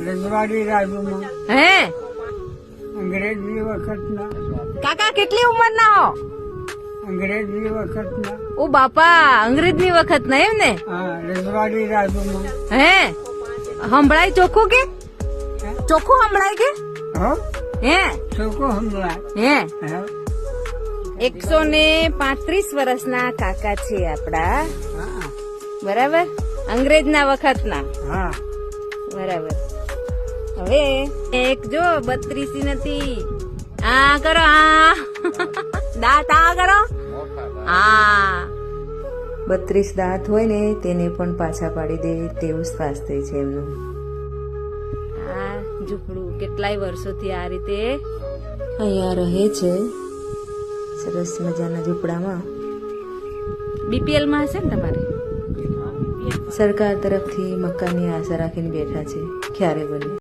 રજવાડી રાજમાં હે અંગ્રેજી વખતના કાકા કેટલી ઉંમરના હો? અંગ્રેજી વખતના ઓ બાપા, અંગ્રેજની વખત ના એમ ને? હા રજવાડી રાજમાં હે સંભળાય ચોખ્ખું કે? ચોખ્ખું સંભળાય કે? હો હે છોકો હમણાં હે હા 135 વર્ષના કાકા છે આપડા, હા બરાબર? અંગ્રેજના વખતના, હા બરાબર. હવે એક જો 32 નથી, આ કરો, આ દાંત આ કરો, હા 32 દાંત હોય ને તેને પણ પાછા પાડી દે તેવું સ્વાસ્થ્ય છે એમનું. આ ઝૂંપડું કેટલાય વર્ષોથી આ રીતે અહીંયા રહે છે, સરસ મજાના ઝૂંપડામાં. બીપીએલ માં હશે ને તમારે? સરકાર તરફથી મકાનની આશા રાખીને બેઠા છે, ક્યારે બને.